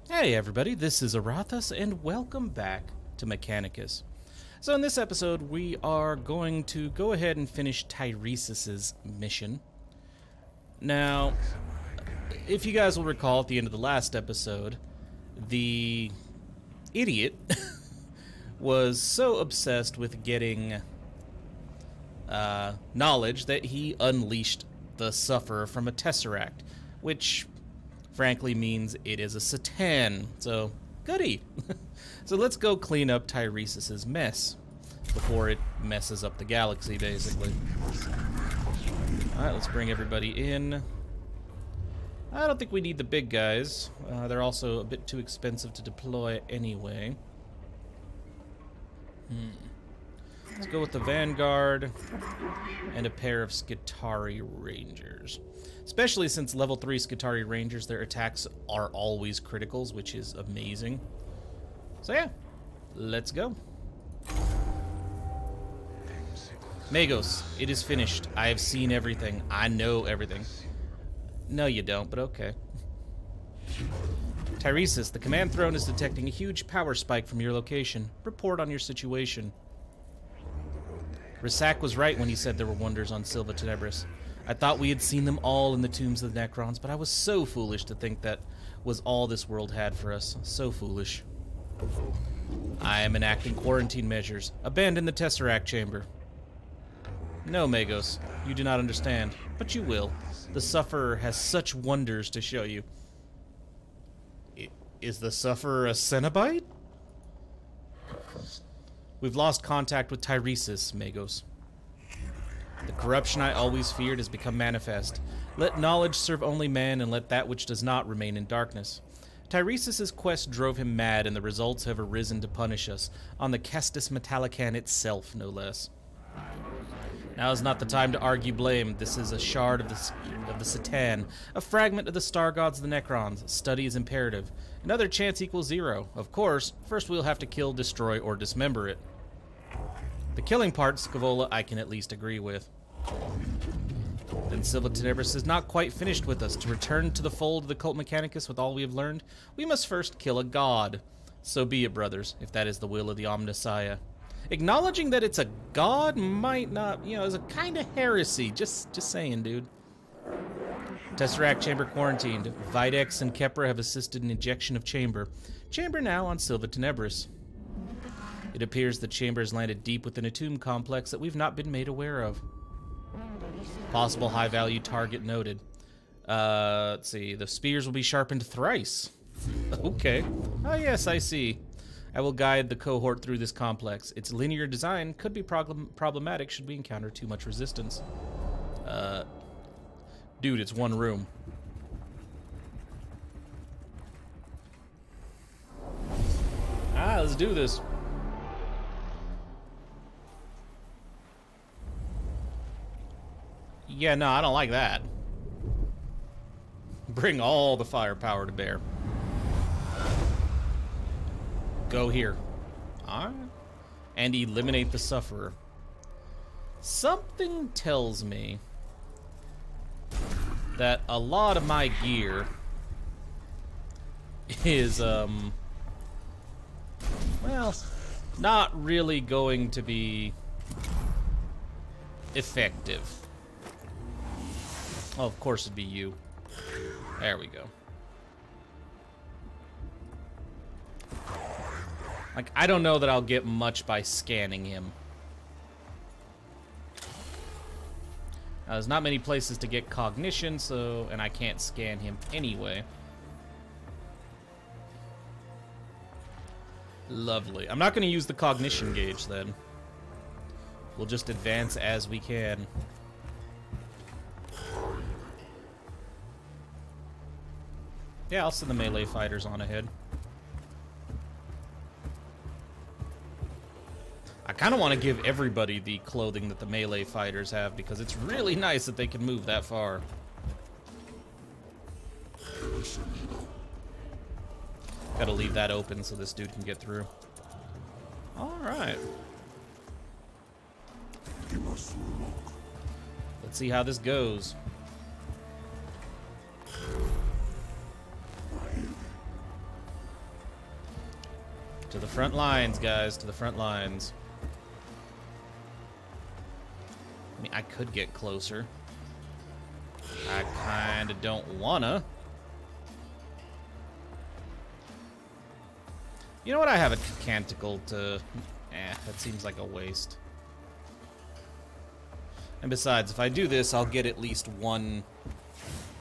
Hey everybody, this is Aurathas, and welcome back to Mechanicus. So in this episode, we are going to go ahead and finish Tyrese's mission. Now, if you guys will recall at the end of the last episode, the idiot was so obsessed with getting knowledge that he unleashed the Sufferer from a Tesseract, which frankly means it is a Satan, so goody. So let's go clean up Tyrese's mess before it messes up the galaxy, basically. Alright, let's bring everybody in. I don't think we need the big guys. They're also a bit too expensive to deploy anyway. Let's go with the Vanguard and a pair of Skitarii Rangers. Especially since level 3 Skitarii Rangers, their attacks are always criticals, which is amazing. So yeah, let's go. Magos, it is finished. I have seen everything. I know everything. No, you don't, but okay. Tyrese, the command throne is detecting a huge power spike from your location. Report on your situation. Risak was right when he said there were wonders on Silva Tenebris. I thought we had seen them all in the tombs of the Necrons, but I was so foolish to think that was all this world had for us. So foolish. I am enacting quarantine measures. Abandon the Tesseract chamber. No, Magos, you do not understand, but you will. The Sufferer has such wonders to show you. Is the Sufferer a Cenobite? We've lost contact with Tyrese, Magos. The corruption I always feared has become manifest. Let knowledge serve only man, and let that which does not remain in darkness. Tyrese's quest drove him mad, and the results have arisen to punish us, on the Adeptus Mechanicus itself, no less. Now is not the time to argue blame. This is a shard of the Satan, a fragment of the star gods of the Necrons. Study is imperative. Another chance equals 0. Of course, first we'll have to kill, destroy, or dismember it. The killing part, Scavola, I can at least agree with. Then Silva Tenebris is not quite finished with us. To return to the fold of the cult Mechanicus with all we have learned, we must first kill a god. So be it, brothers, if that is the will of the Omnissiah. Acknowledging that it's a god might not, is a kind of heresy. Just saying, dude. Tesseract chamber quarantined. Videx and Kepra have assisted in injection of chamber. Chamber now on Silva Tenebris. It appears the chamber has landed deep within a tomb complex that we've not been made aware of. Possible high-value target noted. Let's see. The spears will be sharpened thrice. Okay. Oh, yes, I see. I will guide the cohort through this complex. Its linear design could be problematic should we encounter too much resistance. Dude, it's one room. Let's do this. Yeah, no, I don't like that. Bring all the firepower to bear. Go here. Alright. And eliminate the Sufferer. Something tells me that a lot of my gear is, well, not really going to be effective. Oh, of course it'd be you. There we go. Like, I don't know that I'll get much by scanning him. Now, there's not many places to get cognition, so, and I can't scan him anyway. Lovely. I'm not going to use the cognition gauge, then. We'll just advance as we can. Yeah, I'll send the melee fighters on ahead. I kind of want to give everybody the clothing that the melee fighters have, because it's really nice that they can move that far. Gotta leave that open so this dude can get through. Alright. Let's see how this goes. To the front lines, guys. To the front lines. I mean, I could get closer. I kind of don't wanna. You know what? I have a canticle to... that seems like a waste. And besides, if I do this, I'll get at least 1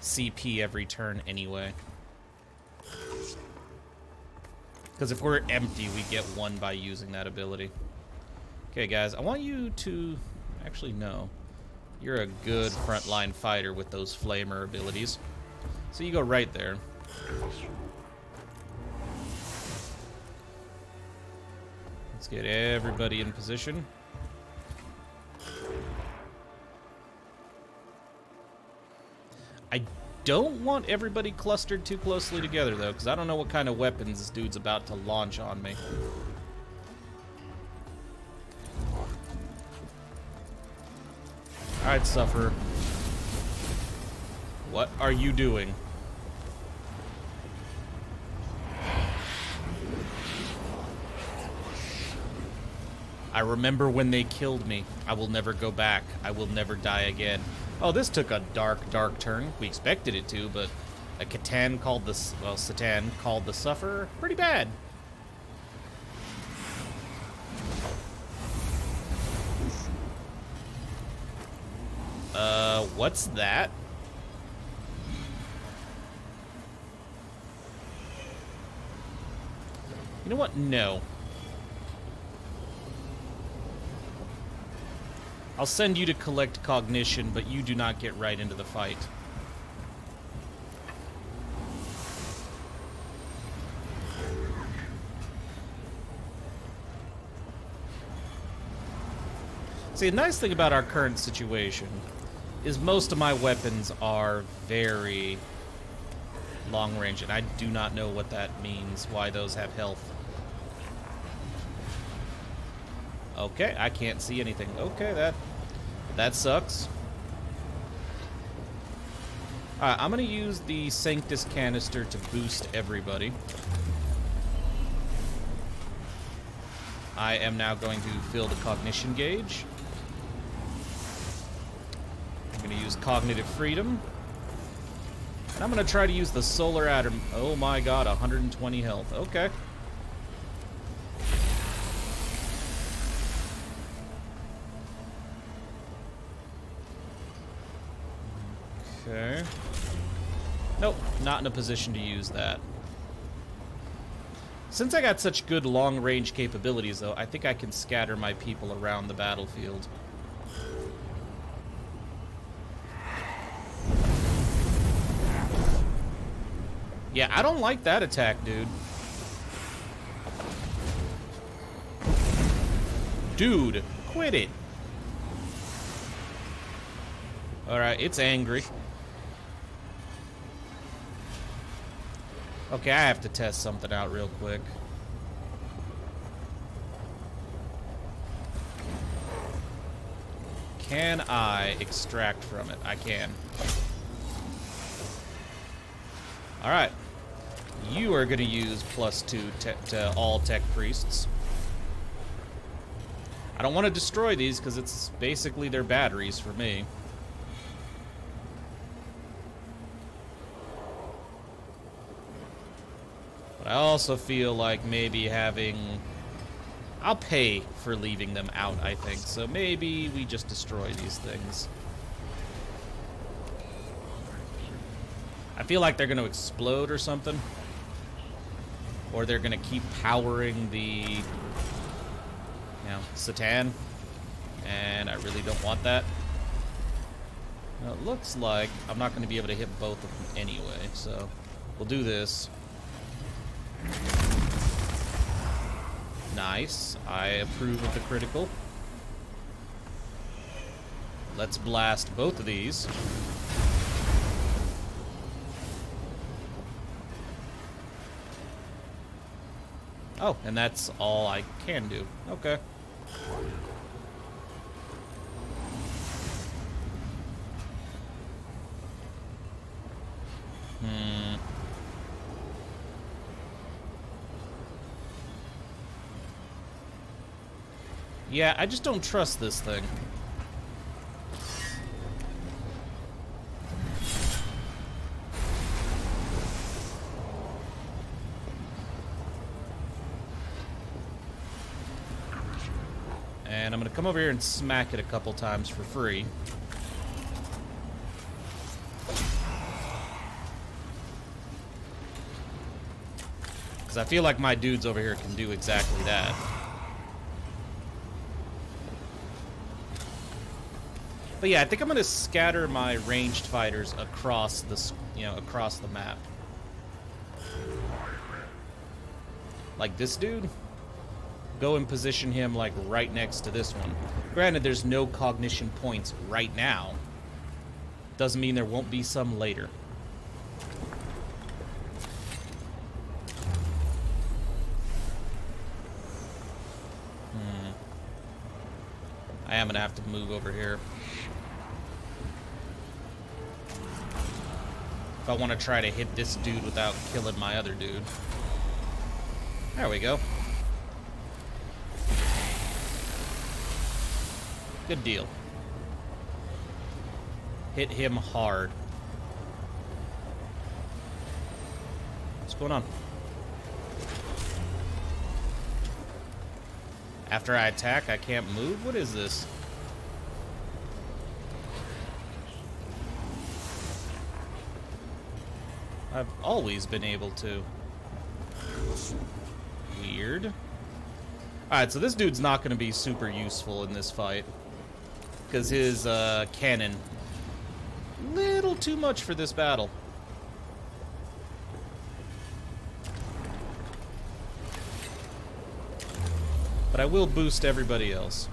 CP every turn anyway. Because if we're empty, we get 1 by using that ability. Okay, guys, I want you to... Actually, no. You're a good frontline fighter with those flamer abilities. So you go right there. Let's get everybody in position. I don't want everybody clustered too closely together, though, because I don't know what kind of weapons this dude's about to launch on me. Alright, Sufferer. What are you doing? I remember when they killed me. I will never go back. I will never die again. Oh, this took a dark, dark turn. We expected it to, but a Catan called the... Well, Satan called the Sufferer. Pretty bad. What's that? You know what? No. I'll send you to collect cognition, but you do not get right into the fight. See, the nice thing about our current situation is most of my weapons are very long range, and I do not know what that means, why those have health. Okay, I can't see anything. Okay, that sucks. Alright, I'm gonna use the Sanctus canister to boost everybody. I am now going to fill the cognition gauge. I'm going to use cognitive freedom. And I'm going to try to use the solar atom. Oh my god, 120 health. Okay. Okay. Nope, not in a position to use that. Since I got such good long-range capabilities, though, I think I can scatter my people around the battlefield. Yeah, I don't like that attack, dude. Dude, quit it. Alright, it's angry. Okay, I have to test something out real quick. Can I extract from it? I can. Alright. You are going to use +2 to all tech priests. I don't want to destroy these because it's basically their batteries for me. But I also feel like maybe having... I'll pay for leaving them out, I think. So maybe we just destroy these things. I feel like they're going to explode or something. Or they're going to keep powering the, you know, Satan. And I really don't want that. Now, it looks like I'm not going to be able to hit both of them anyway. So we'll do this. Nice. I approve of the critical. Let's blast both of these. Oh, and that's all I can do. Okay. Yeah, I just don't trust this thing. And I'm gonna come over here and smack it a couple times for free. Because I feel like my dudes over here can do exactly that. But yeah, I think I'm gonna scatter my ranged fighters across the, across the map. Like this dude. Go and position him like right next to this one. Granted, there's no cognition points right now. Doesn't mean there won't be some later. I am gonna have to move over here. If I want to try to hit this dude without killing my other dude. There we go. Good deal. Hit him hard. What's going on? After I attack, I can't move? What is this? I've always been able to. Weird. Alright, so this dude's not going to be super useful in this fight. Because his cannon, little too much for this battle. But I will boost everybody else.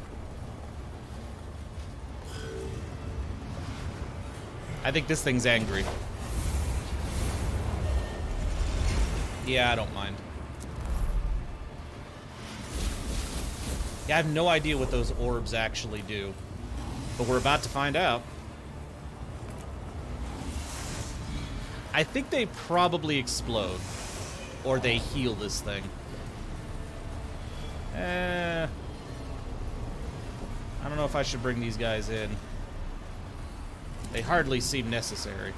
I think this thing's angry. Yeah, I don't mind. Yeah, I have no idea what those orbs actually do. But we're about to find out. I think they probably explode. Or they heal this thing. I don't know if I should bring these guys in. They hardly seem necessary.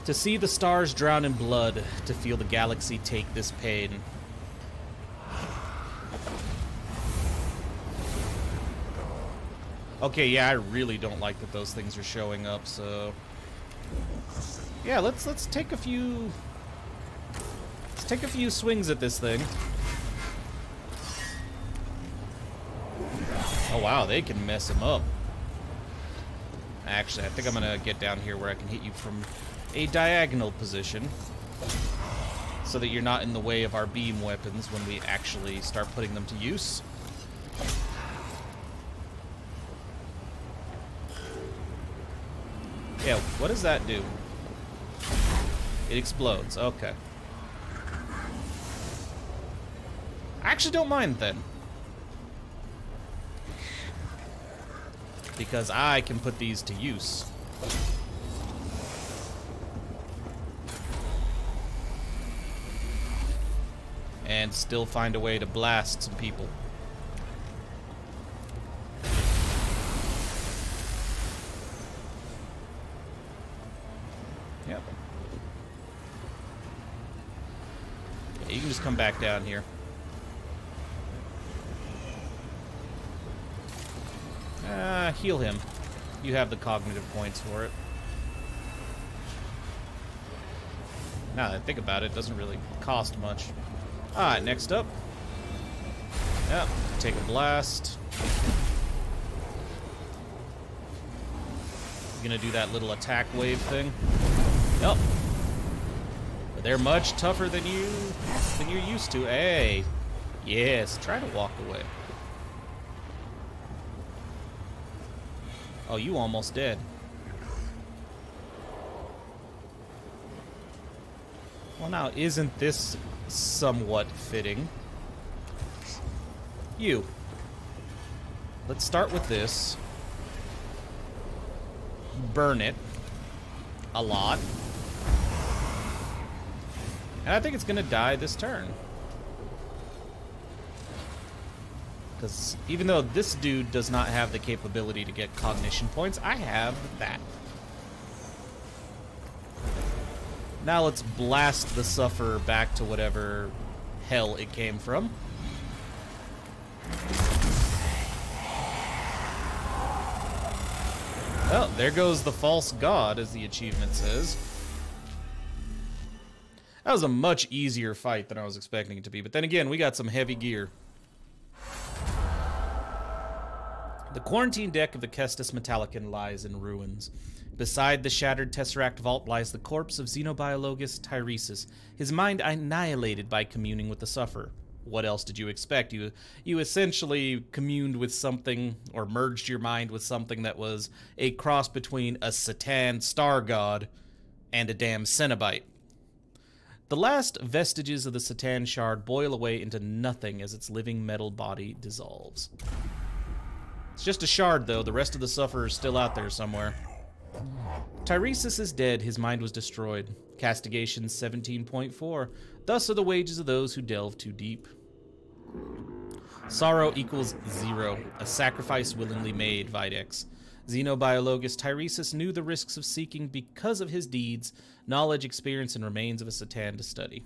To see the stars drown in blood, to feel the galaxy take this pain. Okay, yeah, I really don't like that those things are showing up, so yeah, let's take a few swings at this thing. Oh wow, they can mess him up. Actually, I think I'm gonna get down here where I can hit you from a diagonal position, so that you're not in the way of our beam weapons when we actually start putting them to use. Yeah, what does that do? It explodes. Okay. I actually don't mind then. Because I can put these to use. And still find a way to blast some people. Yep. Yeah, you can just come back down here. Heal him. You have the cognitive points for it. Now that I think about it, it doesn't really cost much. Alright, next up. Yep, take a blast. You're gonna do that little attack wave thing. Yep. But they're much tougher than you're used to. Hey. Yes, try to walk away. Oh, you almost dead. Well, now, isn't this somewhat fitting? You. Let's start with this. Burn it. A lot. And I think it's gonna die this turn. Because even though this dude does not have the capability to get cognition points, I have that. Now let's blast the Sufferer back to whatever hell it came from. Oh, there goes the false god, as the achievement says. That was a much easier fight than I was expecting it to be, but then again, we got some heavy gear. The quarantine deck of the Adeptus Mechanicus lies in ruins. Beside the shattered Tesseract vault lies the corpse of Xenobiologus Tyresis, his mind annihilated by communing with the Sufferer. What else did you expect? You essentially communed with something, or merged your mind with something that was a cross between a Satan star god and a damn Cenobite. The last vestiges of the Satan shard boil away into nothing as its living metal body dissolves. It's just a shard, though. The rest of the Sufferer is still out there somewhere. Tyresis is dead. His mind was destroyed. Castigation 17.4. Thus are the wages of those who delve too deep. Sorrow equals 0. A sacrifice willingly made, Videx. Xenobiologus Tyresis knew the risks of seeking because of his deeds, knowledge, experience, and remains of a Satan to study.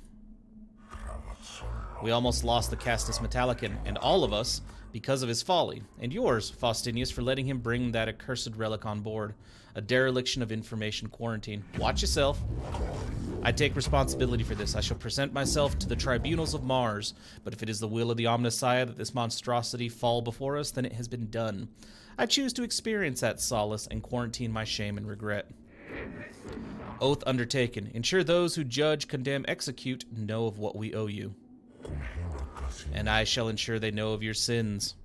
We almost lost the Adeptus Mechanicus, and all of us, because of his folly, and yours, Faustinius, for letting him bring that accursed relic on board. A dereliction of information quarantine. Watch yourself. I take responsibility for this. I shall present myself to the tribunals of Mars, but if it is the will of the Omnissiah that this monstrosity fall before us, then it has been done. I choose to experience that solace and quarantine my shame and regret. Oath undertaken. Ensure those who judge, condemn, execute know of what we owe you. And I shall ensure they know of your sins.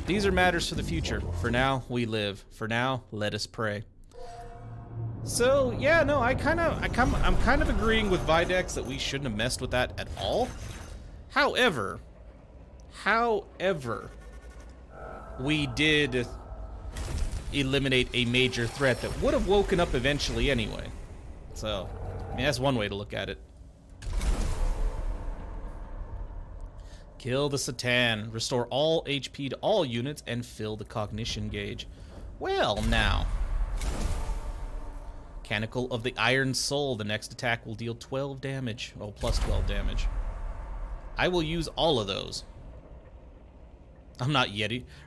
These are matters for the future. For now, we live. For now, let us pray. So, yeah, no, I'm kind of agreeing with Videx that we shouldn't have messed with that at all. However, we did eliminate a major threat that would have woken up eventually anyway. So, I mean, that's one way to look at it. Kill the Satan, restore all HP to all units, and fill the cognition gauge. Well, now. Mechanical of the Iron Soul, the next attack will deal 12 damage. Oh, plus 12 damage. I will use all of those. I'm not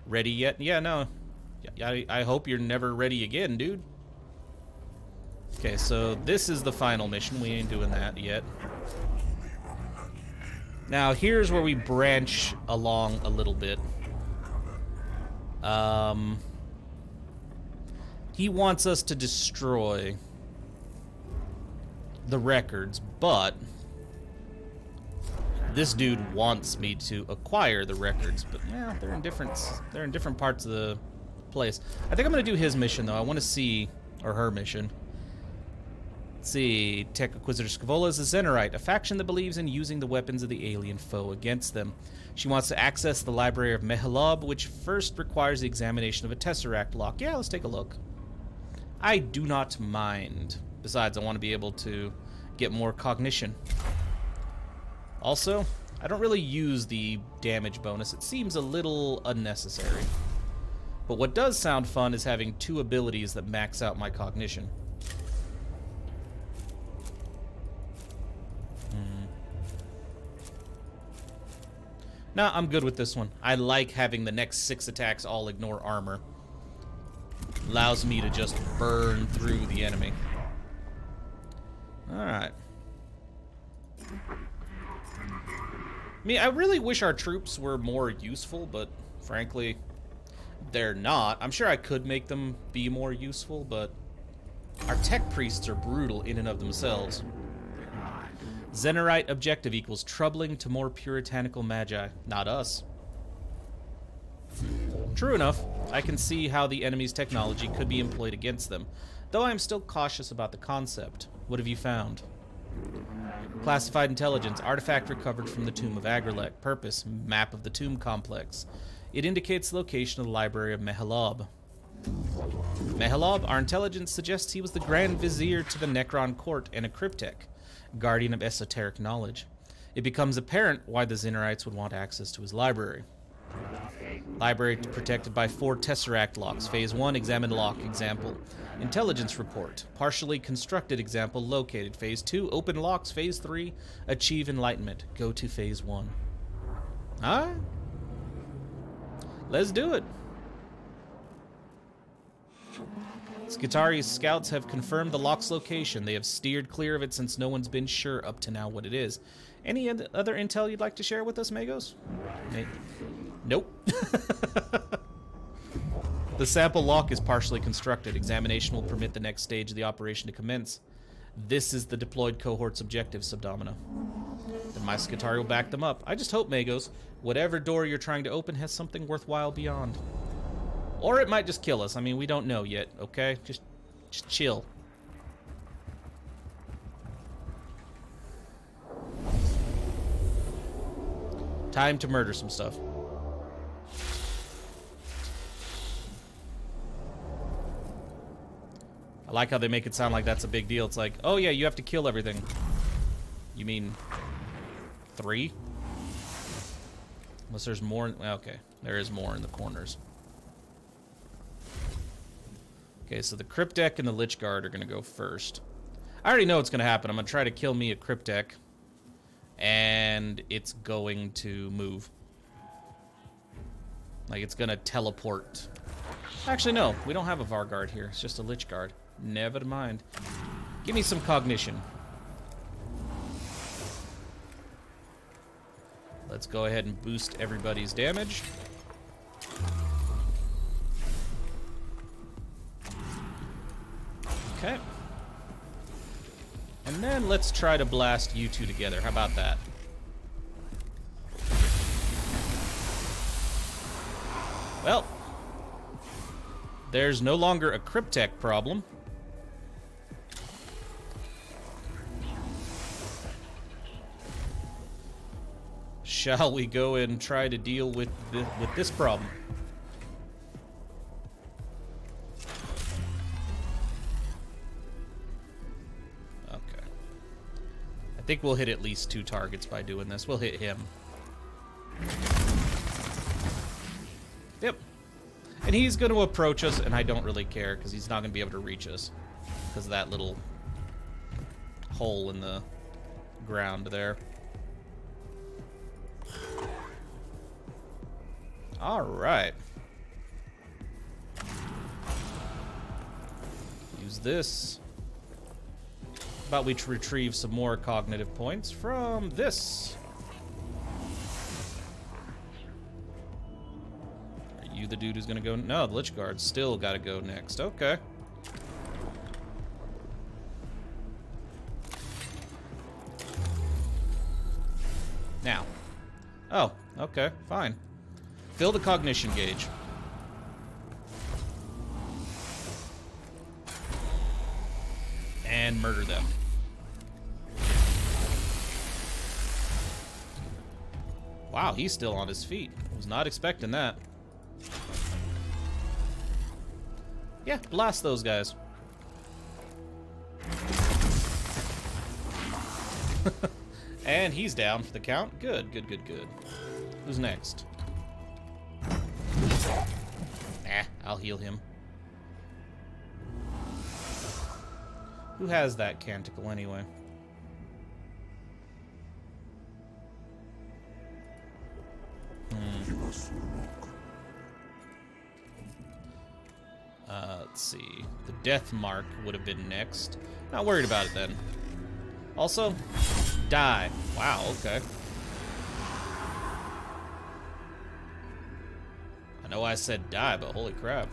ready yet. Yeah, no. I hope you're never ready again, dude. Okay, so this is the final mission. We ain't doing that yet. Now, here's where we branch along a little bit. He wants us to destroy the records, but this dude wants me to acquire the records. But yeah, they're in different parts of the place. I think I'm gonna do his mission though. I want to see, or her mission. Let's see, Tech Inquisitor Scavola is a Zenerite, a faction that believes in using the weapons of the alien foe against them. She wants to access the library of Mahlab, which first requires the examination of a Tesseract lock. Yeah, let's take a look. I do not mind. Besides, I want to be able to get more cognition. Also, I don't really use the damage bonus. It seems a little unnecessary. But what does sound fun is having 2 abilities that max out my cognition. No, I'm good with this one. I like having the next 6 attacks all ignore armor. Allows me to just burn through the enemy. Alright. I mean, I really wish our troops were more useful, but frankly, they're not. I'm sure I could make them be more useful, but our tech priests are brutal in and of themselves. Zenerite objective equals troubling to more puritanical magi. Not us. True enough, I can see how the enemy's technology could be employed against them, though I am still cautious about the concept. What have you found? Classified intelligence, artifact recovered from the tomb of Agrelek. Purpose, map of the tomb complex. It indicates the location of the library of Mahlab. Mahlab, our intelligence suggests he was the Grand Vizier to the Necron court and a cryptech, guardian of esoteric knowledge. It becomes apparent why the Zinarites would want access to his library. Library protected by 4 Tesseract locks. Phase 1, examine lock, example. Intelligence report. Partially constructed example located. Phase 2, open locks. Phase 3, achieve enlightenment. Go to Phase 1. Alright. Let's do it. Skitari's scouts have confirmed the lock's location. They have steered clear of it since no one's been sure up to now what it is. Any other intel you'd like to share with us, Magos? Nope. The sample lock is partially constructed. Examination will permit the next stage of the operation to commence. This is the deployed cohort's objective, Subdomina. Then my Skitari will back them up. I just hope, Magos, whatever door you're trying to open has something worthwhile beyond. Or it might just kill us. I mean, we don't know yet, okay? Just chill. Time to murder some stuff. I like how they make it sound like that's a big deal. It's like, oh yeah, you have to kill everything. You mean 3? Unless there's more. Okay, there is more in the corners. Okay, so the Cryptek and the Lich Guard are going to go first. I already know what's going to happen. I'm going to try to kill me a Cryptek. And it's going to move. Like, it's going to teleport. Actually, no. We don't have a Varguard here. It's just a Lich Guard. Never mind. Give me some cognition. Let's go ahead and boost everybody's damage. Okay. And then let's try to blast you two together. How about that? Well, there's no longer a Cryptek problem. Shall we go and try to deal with this problem? I think we'll hit at least 2 targets by doing this. We'll hit him. Yep. And he's going to approach us, and I don't really care, because he's not going to be able to reach us. Because of that little hole in the ground there. Alright. Use this. How about we retrieve some more cognitive points from this? Are you the dude who's gonna go? No, the Lich Guard's still gotta go next. Okay. Now. Oh, okay, fine. Fill the cognition gauge. And murder them. Wow, he's still on his feet. Was not expecting that. Yeah, blast those guys. And he's down for the count. Good, good, good, good. Who's next? Nah, I'll heal him. Who has that canticle anyway? Let's see. The death mark would have been next. Not worried about it then. Also, die. Wow, okay. I know I said die, but holy crap.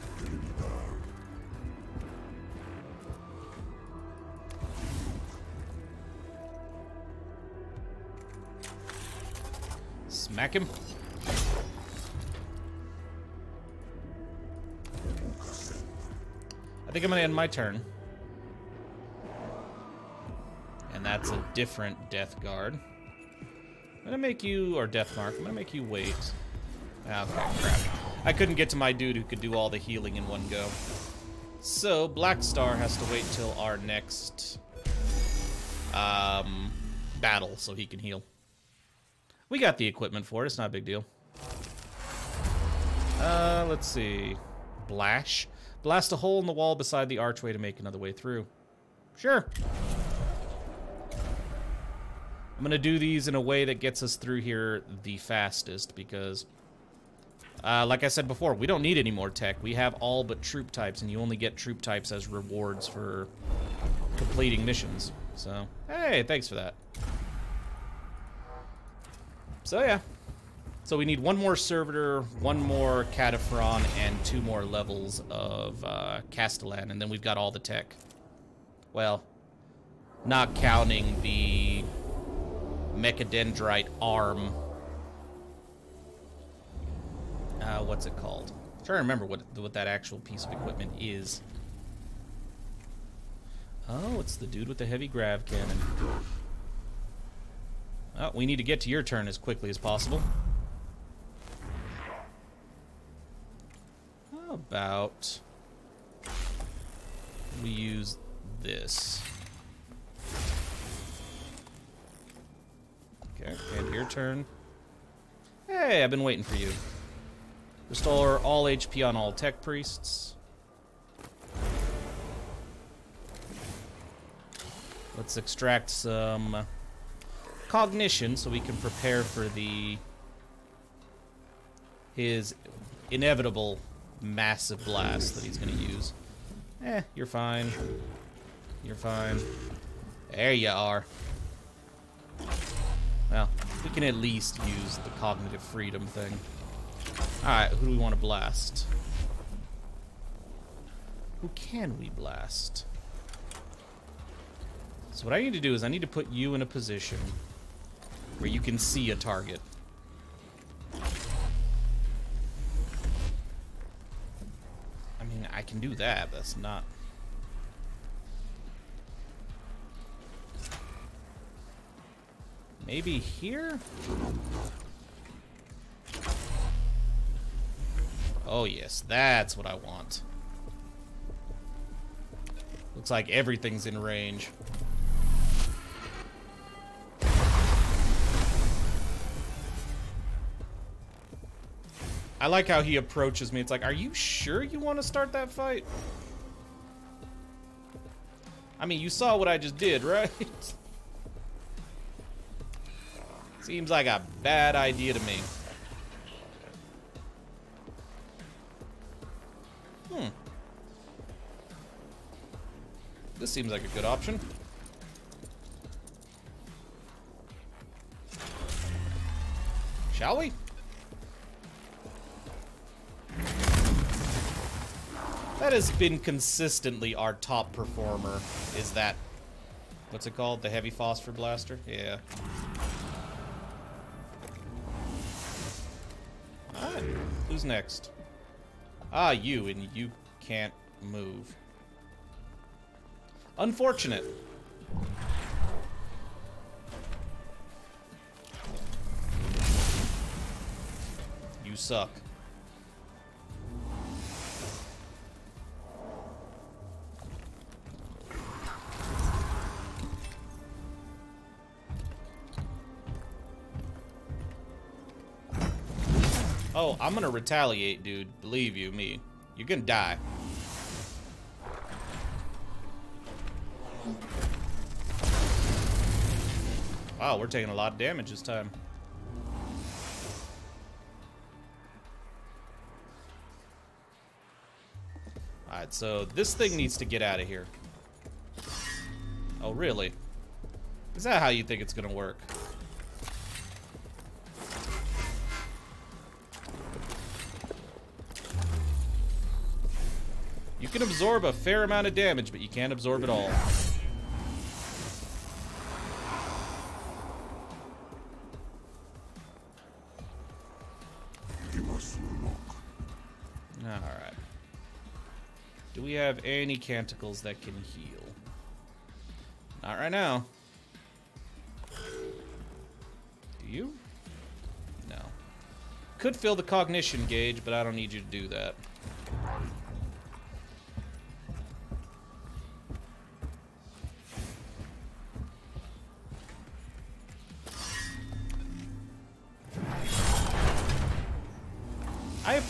Smack him. I think I'm gonna end my turn. And that's a different Death Guard. I'm gonna make you, or Death Mark, I'm gonna make you wait. Ah, okay, crap. I couldn't get to my dude who could do all the healing in one go. So, Black Star has to wait till our next battle so he can heal. We got the equipment for it. It's not a big deal. Let's see. Blash. Blast a hole in the wall beside the archway to make another way through. Sure. I'm gonna do these in a way that gets us through here the fastest because, like I said before, we don't need any more tech. We have all but troop types, and you only get troop types as rewards for completing missions. So, hey, thanks for that. So, yeah. So we need one more servitor, one more Cataphron, and 2 more levels of Castellan, and then we've got all the tech. Well, not counting the Mechadendrite arm. What's it called? I'm trying to remember what that actual piece of equipment is. Oh, it's the dude with the heavy grav cannon. Oh, we need to get to your turn as quickly as possible. How about we use this? Okay, and your turn. Hey, I've been waiting for you. Restore all HP on all tech priests. Let's extract some cognition so we can prepare for his inevitable massive blast that he's going to use. You're fine. You're fine. There you are. Well, we can at least use the cognitive freedom thing. Alright, who do we want to blast? Who can we blast? So what I need to do is I need to put you in a position where you can see a target. I mean, I can do that. That's not... Maybe here? Oh yes, that's what I want. Looks like everything's in range. I like how he approaches me. It's like, are you sure you want to start that fight? I mean, you saw what I just did, right? Seems like a bad idea to me. This seems like a good option. Shall we? That has been consistently our top performer, is that... What's it called? The heavy phosphor blaster? Yeah. Alright, who's next? Ah, you, and you can't move. Unfortunate. You suck. Oh, I'm gonna retaliate, dude. Believe you me. You're gonna die. Wow, we're taking a lot of damage this time. Alright, so this thing needs to get out of here. Oh, really? Is that how you think it's gonna work? You can absorb a fair amount of damage, but you can't absorb it all. Alright. Do we have any canticles that can heal? Not right now. Do you? No. Could fill the cognition gauge, but I don't need you to do that.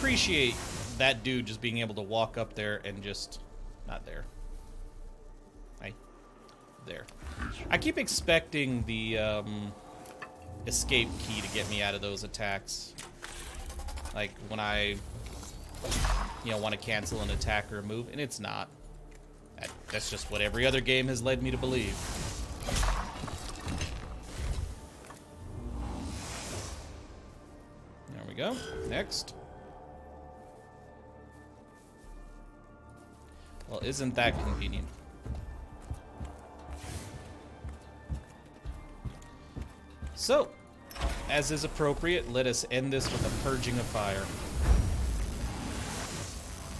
appreciate that dude just being able to walk up there and just... Not there. Hey. There. I keep expecting the escape key to get me out of those attacks. Like when I, want to cancel an attack or a move, and it's not. That's just what every other game has led me to believe. There we go. Next. Well, isn't that convenient? So, as is appropriate, let us end this with a purging of fire.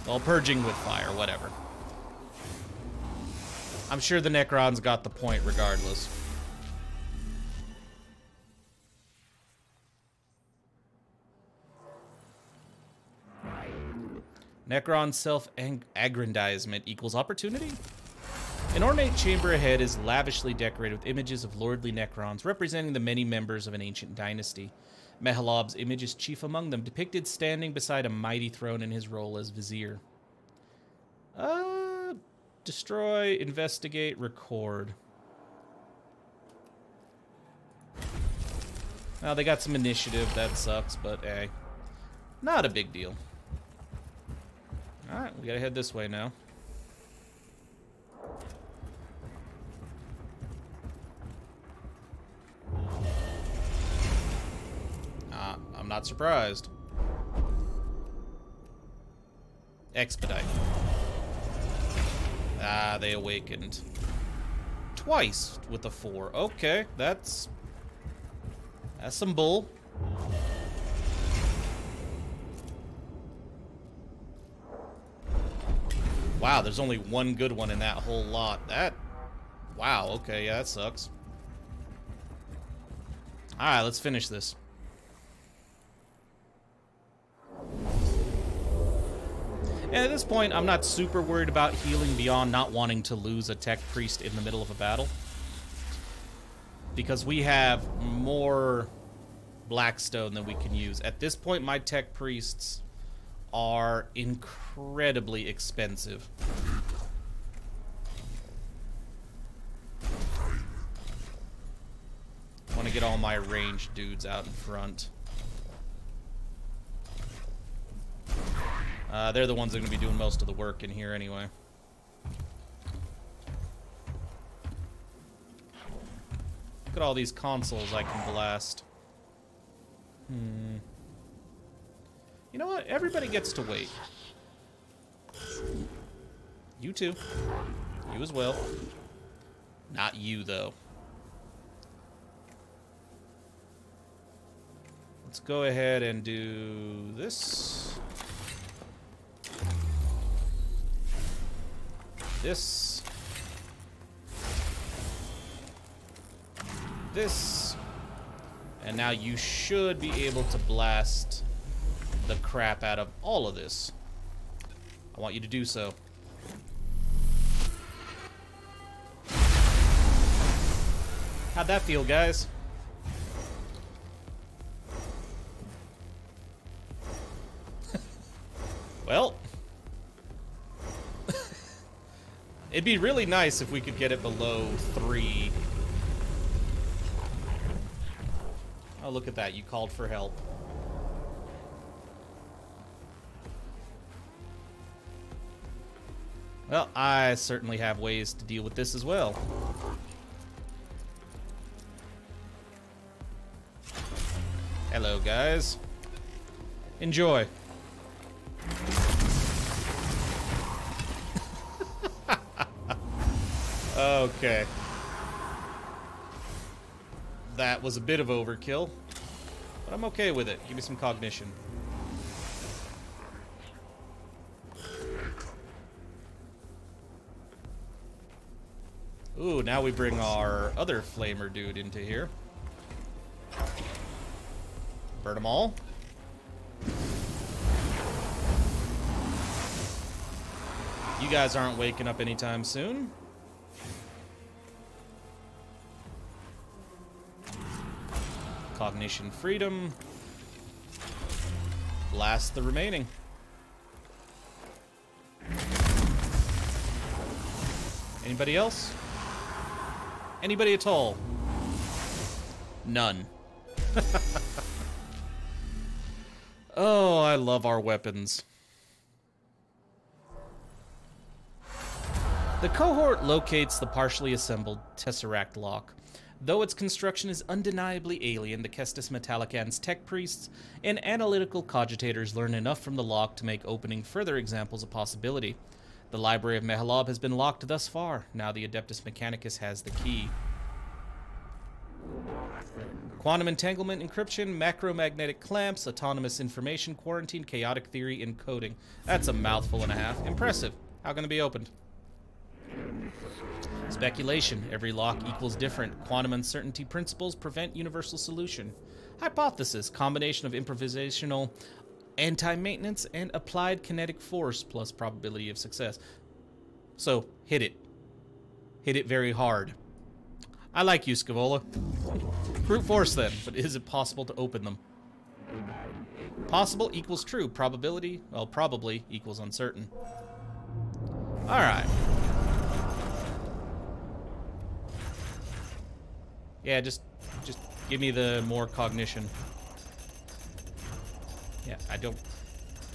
Well, purging with fire, whatever. I'm sure the Necrons got the point regardless. Necron self-aggrandizement equals opportunity? An ornate chamber ahead is lavishly decorated with images of lordly Necrons representing the many members of an ancient dynasty. Mahlab's image is chief among them, depicted standing beside a mighty throne in his role as vizier. Destroy, investigate, record. Well, they got some initiative, that sucks, but hey, not a big deal. Alright, we gotta head this way now. I'm not surprised. Expedite. Ah, they awakened. Twice with a 4. Okay, that's some bull. Wow, there's only one good one in that whole lot. Wow, okay, yeah, that sucks. Alright, let's finish this. And at this point, I'm not super worried about healing beyond not wanting to lose a tech priest in the middle of a battle. Because we have more Blackstone than we can use. At this point, my tech priests are incredibly expensive. I want to get all my ranged dudes out in front. They're the ones that are going to be doing most of the work in here anyway. Look at all these consoles I can blast. You know what? Everybody gets to wait. You too. You as well. Not you, though. Let's go ahead and do this. This. This. And now you should be able to blast the crap out of all of this. I want you to do so. How'd that feel, guys? Well, it'd be really nice if we could get it below 3. Oh, look at that. You called for help. Well, I certainly have ways to deal with this as well. Hello, guys. Enjoy. Okay. That was a bit of overkill, but I'm okay with it. Give me some cognition. Ooh, now we bring our other flamer dude into here. Burn them all. You guys aren't waking up anytime soon. Cognition freedom. blast the remaining. Anybody else? Anybody at all? None. Oh, I love our weapons. The cohort locates the partially assembled Tesseract lock. Though its construction is undeniably alien, the Kestis Metallican's tech priests and analytical cogitators learn enough from the lock to make opening further examples a possibility. The library of Mahlab has been locked thus far. Now the Adeptus Mechanicus has the key. Quantum entanglement encryption, macromagnetic clamps, autonomous information quarantine, chaotic theory encoding. That's a mouthful and a half. Impressive. How can it be opened? Speculation. Every lock equals different. Quantum uncertainty principles prevent universal solution. Hypothesis. Combination of improvisational anti-maintenance and applied kinetic force plus probability of success. So, hit it. Hit it very hard. I like you, Scaevola. Brute force then, but is it possible to open them? Possible equals true. Probability, well, probably equals uncertain. Alright. Yeah, just give me the more cognition. Yeah, I don't...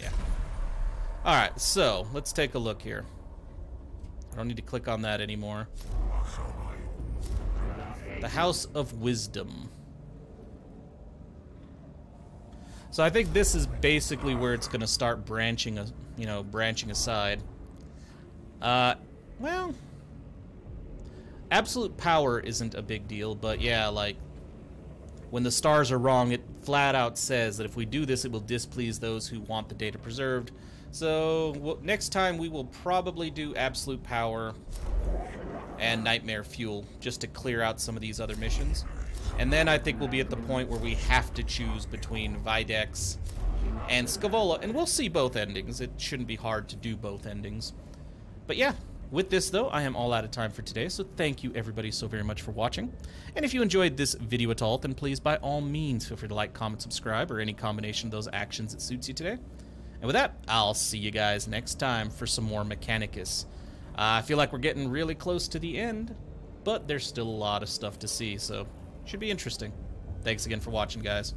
Yeah. Alright, so, let's take a look here. I don't need to click on that anymore. The House of Wisdom. So I think this is basically where it's going to start branching, branching aside. Well... Absolute power isn't a big deal, but yeah, like... When the stars are wrong, it flat out says that if we do this, it will displease those who want the data preserved. So, next time we will probably do Absolute Power and Nightmare Fuel, just to clear out some of these other missions. And then I think we'll be at the point where we have to choose between Videx and Scaevola, and we'll see both endings. It shouldn't be hard to do both endings. But yeah. With this, though, I am all out of time for today, so thank you everybody so very much for watching. And if you enjoyed this video at all, then please, by all means, feel free to like, comment, subscribe, or any combination of those actions that suits you today. And with that, I'll see you guys next time for some more Mechanicus. I feel like we're getting really close to the end, but there's still a lot of stuff to see, so should be interesting. Thanks again for watching, guys.